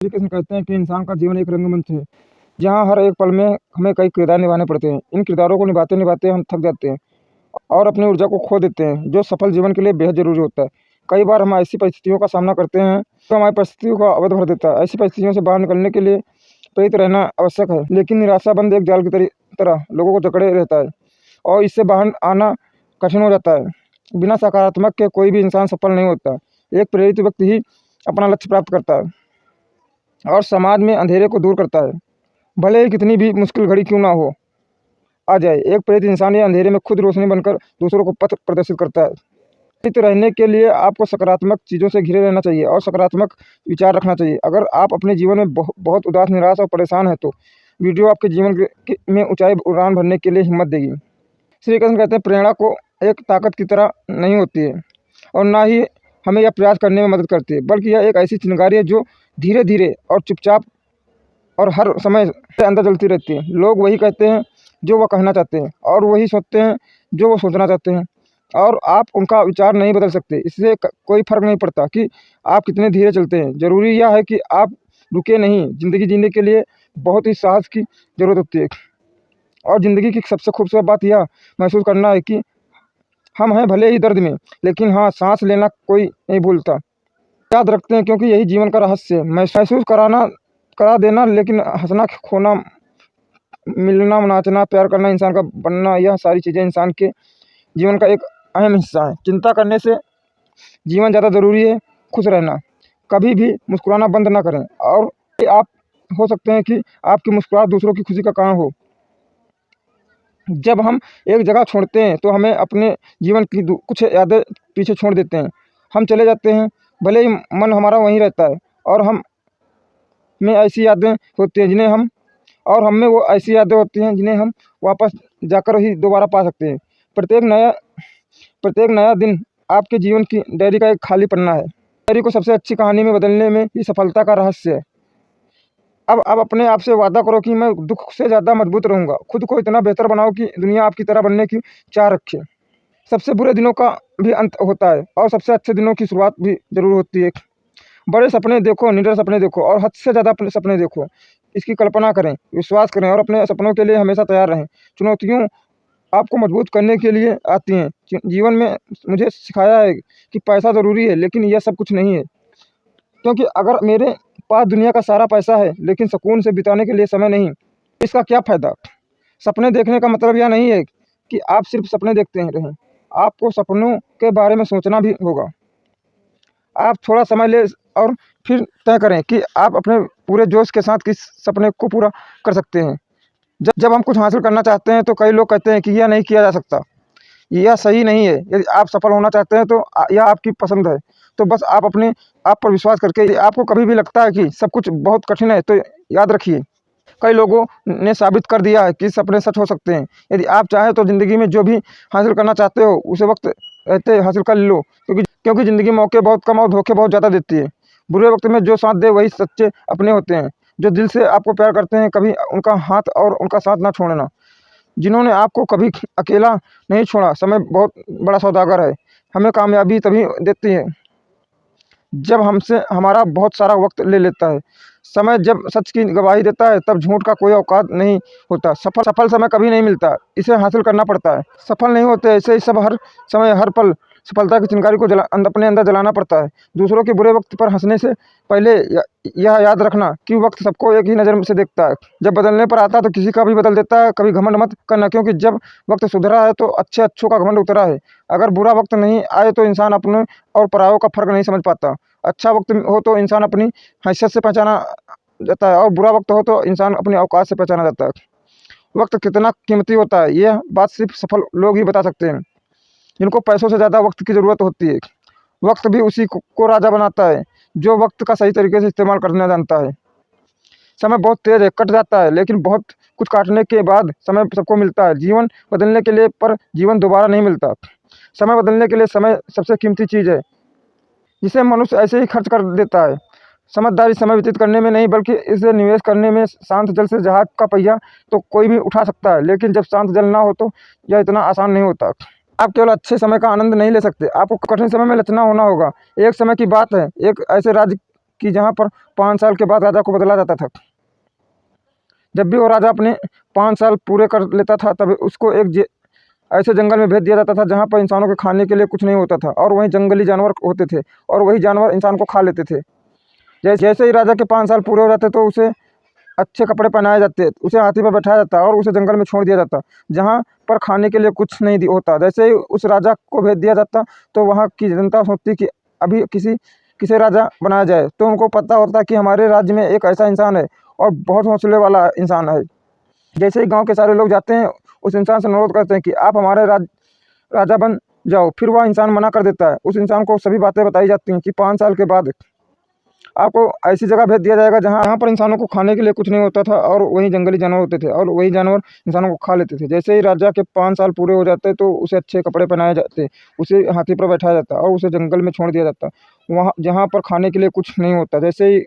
श्री कृष्ण कहते हैं कि इंसान का जीवन एक रंगमंच है, जहाँ हर एक पल में हमें कई किरदार निभाने पड़ते हैं। इन किरदारों को निभाते-निभाते हम थक जाते हैं और अपनी ऊर्जा को खो देते हैं, जो सफल जीवन के लिए बेहद ज़रूरी होता है। कई बार हम ऐसी परिस्थितियों का सामना करते हैं, जो हमारी परिस्थितियों का अवध भर देता है। ऐसी परिस्थितियों से बाहर निकलने के लिए प्रेरित रहना आवश्यक है, लेकिन निराशाबंद एक जाल की तरह लोगों को जकड़े रहता है और इससे बाहर आना कठिन हो जाता है। बिना सकारात्मक के कोई भी इंसान सफल नहीं होता। एक प्रेरित व्यक्ति ही अपना लक्ष्य प्राप्त करता है और समाज में अंधेरे को दूर करता है, भले ही कितनी भी मुश्किल घड़ी क्यों ना हो आ जाए। एक प्रेरित इंसान ये अंधेरे में खुद रोशनी बनकर दूसरों को पथ प्रदर्शित करता है। प्रेरित रहने के लिए आपको सकारात्मक चीज़ों से घिरे रहना चाहिए और सकारात्मक विचार रखना चाहिए। अगर आप अपने जीवन में बहुत उदास, निराश और परेशान हैं, तो वीडियो आपके जीवन में ऊंचाई उड़ान भरने के लिए हिम्मत देगी। श्री कृष्ण कहते हैं, प्रेरणा को एक ताकत की तरह नहीं होती है और ना ही हमें यह प्रयास करने में मदद करती है, बल्कि यह एक ऐसी चिंगारी है जो धीरे धीरे और चुपचाप और हर समय से अंदर जलती रहती है। लोग वही कहते हैं जो वह कहना चाहते हैं और वही सोचते हैं जो वो सोचना चाहते हैं, और आप उनका विचार नहीं बदल सकते। इससे कोई फर्क नहीं पड़ता कि आप कितने धीरे चलते हैं। ज़रूरी यह है कि आप रुके नहीं। ज़िंदगी जीने के लिए बहुत ही साहस की ज़रूरत होती है और ज़िंदगी की सबसे खूबसूरत बात यह महसूस करना है कि हम हैं भले ही दर्द में, लेकिन हाँ, सांस लेना कोई नहीं भूलता। याद रखते हैं, क्योंकि यही जीवन का रहस्य है। महसूस करा देना, लेकिन हंसना, खोना, मिलना, नाचना, प्यार करना, इंसान का बनना, यह सारी चीज़ें इंसान के जीवन का एक अहम हिस्सा है। चिंता करने से जीवन ज़्यादा ज़रूरी है खुश रहना। कभी भी मुस्कुराना बंद ना करें, और आप हो सकते हैं कि आपकी मुस्कुराहट दूसरों की खुशी का कारण हो। जब हम एक जगह छोड़ते हैं तो हमें अपने जीवन की कुछ यादें पीछे छोड़ देते हैं। हम चले जाते हैं, भले ही मन हमारा वहीं रहता है, और हम में ऐसी यादें होती हैं जिन्हें हम और हम में वो ऐसी यादें होती हैं जिन्हें हम वापस जाकर ही दोबारा पा सकते हैं। प्रत्येक नया दिन आपके जीवन की डायरी का एक खाली पन्ना है। डायरी को सबसे अच्छी कहानी में बदलने में ही सफलता का रहस्य है। अब अपने आप से वादा करो कि मैं दुख से ज़्यादा मजबूत रहूँगा। खुद को इतना बेहतर बनाओ कि दुनिया आपकी तरह बनने की चाह रखे। सबसे बुरे दिनों का भी अंत होता है और सबसे अच्छे दिनों की शुरुआत भी ज़रूर होती है। बड़े सपने देखो, निडर सपने देखो और हद से ज़्यादा अपने सपने देखो। इसकी कल्पना करें, विश्वास करें और अपने सपनों के लिए हमेशा तैयार रहें। चुनौतियों आपको मजबूत करने के लिए आती हैं। जीवन में मुझे सिखाया है कि पैसा ज़रूरी है, लेकिन यह सब कुछ नहीं है। क्योंकि अगर मेरे पास दुनिया का सारा पैसा है, लेकिन सुकून से बिताने के लिए समय नहीं, इसका क्या फ़ायदा? सपने देखने का मतलब यह नहीं है कि आप सिर्फ सपने देखते रहें। आपको सपनों के बारे में सोचना भी होगा। आप थोड़ा समय लें और फिर तय करें कि आप अपने पूरे जोश के साथ किस सपने को पूरा कर सकते हैं। जब हम कुछ हासिल करना चाहते हैं तो कई लोग कहते हैं कि यह नहीं किया जा सकता, यह सही नहीं है। यदि आप सफल होना चाहते हैं तो यह आपकी पसंद है, तो बस आप अपने आप पर विश्वास करके, यदि आपको कभी भी लगता है कि सब कुछ बहुत कठिन है, तो याद रखिए, कई लोगों ने साबित कर दिया है कि सपने सच हो सकते हैं। यदि आप चाहें तो ज़िंदगी में जो भी हासिल करना चाहते हो उसे वक्त रहते हासिल कर लो, क्योंकि ज़िंदगी मौके बहुत कम और धोखे बहुत ज़्यादा देती है। बुरे वक्त में जो साथ दे वही सच्चे अपने होते हैं। जो दिल से आपको प्यार करते हैं, कभी उनका हाथ और उनका साथ ना छोड़ना। जिन्होंने आपको कभी अकेला नहीं छोड़ा। समय बहुत बड़ा सौदागर है, हमें कामयाबी तभी देती है जब हमसे हमारा बहुत सारा वक्त ले लेता है। समय जब सच की गवाही देता है, तब झूठ का कोई औकात नहीं होता। सफल समय कभी नहीं मिलता, इसे हासिल करना पड़ता है। सफल नहीं होते ऐसे ही सब, हर समय हर पल सफलता की चिंगारी को अपने अंदर जलाना पड़ता है। दूसरों के बुरे वक्त पर हंसने से पहले यह याद रखना कि वक्त सबको एक ही नज़र से देखता है। जब बदलने पर आता है तो किसी का भी बदल देता है। कभी घमंड मत करना, क्योंकि जब वक्त सुधरा है तो अच्छों का घमंड उतरा है। अगर बुरा वक्त नहीं आए तो इंसान अपने और परायों का फर्क नहीं समझ पाता। अच्छा वक्त हो तो इंसान अपनी हैसियत से पहचाना जाता है, और बुरा वक्त हो तो इंसान अपनी औकात से पहचाना जाता है। वक्त कितना कीमती होता है, यह बात सिर्फ सफल लोग ही बता सकते हैं, जिनको पैसों से ज़्यादा वक्त की ज़रूरत होती है। वक्त भी उसी को राजा बनाता है जो वक्त का सही तरीके से इस्तेमाल करना जानता है। समय बहुत तेज़ है, कट जाता है, लेकिन बहुत कुछ काटने के बाद समय सबको मिलता है। जीवन बदलने के लिए पर जीवन दोबारा नहीं मिलता। समय बदलने के लिए समय सबसे कीमती चीज़ है, जिसे मनुष्य ऐसे ही खर्च कर देता है। समझदारी समय व्यतीत करने में नहीं, बल्कि इसे निवेश करने में। शांत जल से जहाज का पहिया तो कोई भी उठा सकता है, लेकिन जब शांत जल ना हो तो यह इतना आसान नहीं होता। आप केवल अच्छे समय का आनंद नहीं ले सकते, आपको कठिन समय में लचना होना होगा। एक समय की बात है, एक ऐसे राज्य कि जहाँ पर 5 साल के बाद राजा को बदला जाता था। जब भी वो राजा अपने 5 साल पूरे कर लेता था तब उसको एक ऐसे जंगल में भेज दिया जाता था जहाँ पर इंसानों के खाने के लिए कुछ नहीं होता था और वहीं जंगली जानवर होते थे और वही जानवर इंसान को खा लेते थे। जैसे ही राजा के 5 साल पूरे हो जाते तो उसे अच्छे कपड़े पहनाए जाते, उसे हाथी पर बैठाया जाता और उसे जंगल में छोड़ दिया जाता जहाँ पर खाने के लिए कुछ नहीं होता। जैसे ही उस राजा को भेज दिया जाता तो वहाँ की जनता सोचती कि अभी किसे राजा बनाया जाए। तो उनको पता होता कि हमारे राज्य में एक ऐसा इंसान है और बहुत हौसले वाला इंसान है। जैसे ही गांव के सारे लोग जाते हैं उस इंसान से अनुरोध करते हैं कि आप हमारे राजा बन जाओ। फिर वह इंसान मना कर देता है। उस इंसान को सभी बातें बताई जाती हैं कि 5 साल के बाद आपको ऐसी जगह भेज दिया जाएगा जहाँ पर इंसानों को खाने के लिए कुछ नहीं होता था और वहीं जंगली जानवर होते थे और वही जानवर इंसानों को खा लेते थे। जैसे ही राजा के 5 साल पूरे हो जाते तो उसे अच्छे कपड़े पहनाए जाते, उसे हाथी पर बैठाया जाता और उसे जंगल में छोड़ दिया जाता वहाँ जहाँ पर खाने के लिए कुछ नहीं होता। जैसे ही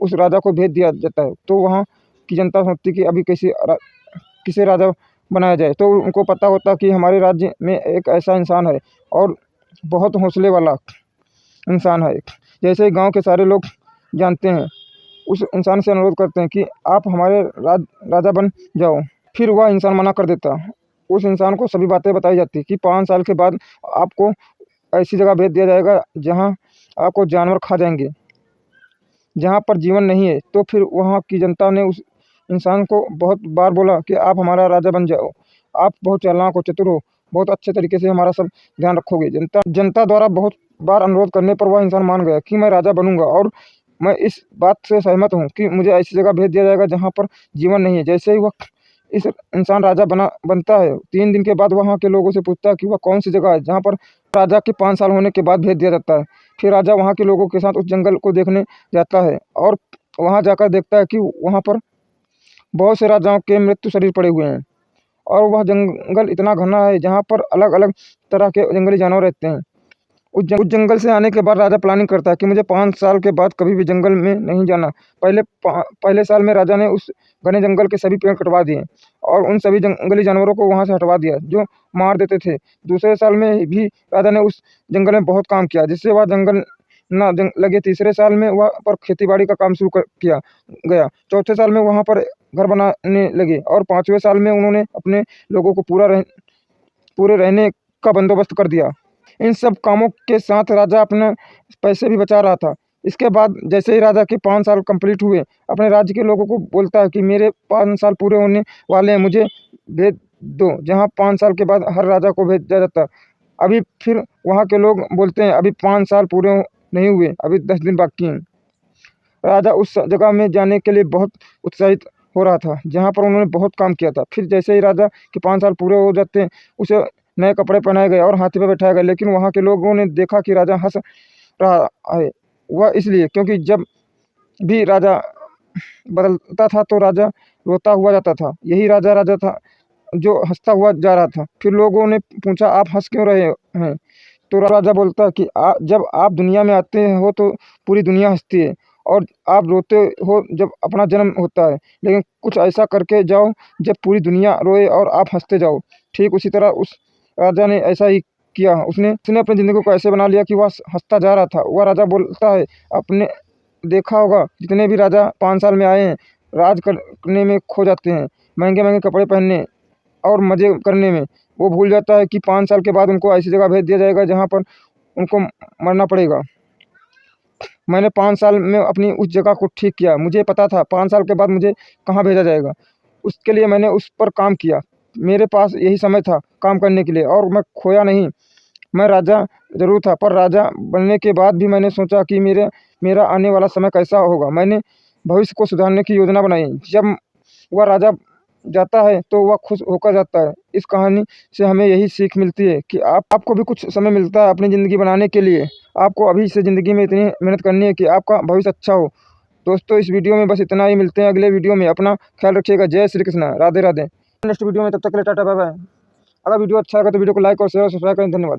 उस राजा को भेज दिया जाता है तो वहाँ की जनता सोचती कि अभी किसे राजा बनाया जाए। तो उनको पता होता कि हमारे राज्य में एक ऐसा इंसान है और बहुत हौसले वाला इंसान है। जैसे ही गांव के सारे लोग जानते हैं उस इंसान से अनुरोध करते हैं कि आप हमारे राजा बन जाओ। फिर वह इंसान मना कर देता। उस इंसान को सभी बातें बताई जाती कि 5 साल के बाद आपको ऐसी जगह भेज दिया जाएगा जहां आपको जानवर खा जाएंगे, जहां पर जीवन नहीं है। तो फिर वहां की जनता ने उस इंसान को बहुत बार बोला कि आप हमारा राजा बन जाओ, आप बहुत चालाक हो, चतुर हो, बहुत अच्छे तरीके से हमारा सब ध्यान रखोगे। जनता द्वारा बहुत बार अनुरोध करने पर वह इंसान मान गया कि मैं राजा बनूंगा और मैं इस बात से सहमत हूँ कि मुझे ऐसी जगह भेज दिया जाएगा जहाँ पर जीवन नहीं है। जैसे ही वह इस इंसान राजा बनता है 3 दिन के बाद वहाँ के लोगों से पूछता है कि वह कौन सी जगह है जहाँ पर राजा के 5 साल होने के बाद भेज दिया जाता है। फिर राजा वहाँ के लोगों के साथ उस जंगल को देखने जाता है और वहाँ जाकर देखता है कि वहाँ पर बहुत से राजाओं के मृत्यु शरीर पड़े हुए हैं और वह जंगल इतना घना है जहाँ पर अलग अलग तरह के जंगली जानवर रहते हैं। उस जंगल से आने के बाद राजा प्लानिंग करता है कि मुझे 5 साल के बाद कभी भी जंगल में नहीं जाना। पहले साल में राजा ने उस घने जंगल के सभी पेड़ कटवा दिए और उन सभी जंगली जानवरों को वहाँ से हटवा दिया जो मार देते थे। दूसरे साल में भी राजा ने उस जंगल में बहुत काम किया जिससे वह जंगल ना लगे। तीसरे साल में वहाँ पर खेती-बाड़ी का काम शुरू किया गया। चौथे साल में वहाँ पर घर बनाने लगे और 5वें साल में उन्होंने अपने लोगों को पूरे रहने का बंदोबस्त कर दिया। इन सब कामों के साथ राजा अपना पैसे भी बचा रहा था। इसके बाद जैसे ही राजा के 5 साल कंप्लीट हुए अपने राज्य के लोगों को बोलता है कि मेरे 5 साल पूरे होने वाले हैं, मुझे भेज दो। जहाँ 5 साल के बाद हर राजा को भेजा जाता। अभी फिर वहाँ के लोग बोलते हैं अभी 5 साल पूरे नहीं हुए, अभी 10 दिन बाकी हैं। राजा उस जगह में जाने के लिए बहुत उत्साहित हो रहा था जहाँ पर उन्होंने बहुत काम किया था। फिर जैसे ही राजा के 5 साल पूरे हो जाते हैं उसे नए कपड़े पहनाए गए और हाथी पर बैठाया गया। लेकिन वहाँ के लोगों ने देखा कि राजा हंस रहा है। वह इसलिए क्योंकि जब भी राजा बदलता था तो राजा रोता हुआ जाता था। यही राजा था जो हंसता हुआ जा रहा था। फिर लोगों ने पूछा आप हंस क्यों रहे हैं? तो राजा बोलता कि जब आप दुनिया में आते हो तो पूरी दुनिया हंसती है और आप रोते हो जब अपना जन्म होता है। लेकिन कुछ ऐसा करके जाओ जब पूरी दुनिया रोए और आप हंसते जाओ। ठीक उसी तरह उस राजा ने ऐसा ही किया। उसने अपनी ज़िंदगी को ऐसे बना लिया कि वह हंसता जा रहा था। वह राजा बोलता है आपने देखा होगा जितने भी राजा 5 साल में आए हैं राज करने में खो जाते हैं, महंगे महंगे कपड़े पहनने और मज़े करने में। वो भूल जाता है कि 5 साल के बाद उनको ऐसी जगह भेज दिया जाएगा जहाँ पर उनको मरना पड़ेगा। मैंने 5 साल में अपनी उस जगह को ठीक किया। मुझे पता था 5 साल के बाद मुझे कहाँ भेजा जाएगा। उसके लिए मैंने उस पर काम किया। मेरे पास यही समय था काम करने के लिए और मैं खोया नहीं। मैं राजा ज़रूर था पर राजा बनने के बाद भी मैंने सोचा कि मेरा आने वाला समय कैसा होगा। मैंने भविष्य को सुधारने की योजना बनाई। जब वह राजा जाता है तो वह खुश होकर जाता है। इस कहानी से हमें यही सीख मिलती है कि आपको भी कुछ समय मिलता है अपनी ज़िंदगी बनाने के लिए। आपको अभी से ज़िंदगी में इतनी मेहनत करनी है कि आपका भविष्य अच्छा हो। दोस्तों इस वीडियो में बस इतना ही। मिलते हैं अगले वीडियो में। अपना ख्याल रखिएगा। जय श्री कृष्ण। राधे राधे। नेक्स्ट वीडियो में, तब तक के लिए टाटा बाय बाय। अगर वीडियो अच्छा लगा तो वीडियो को लाइक और शेयर और सब्सक्राइब करें। धन्यवाद।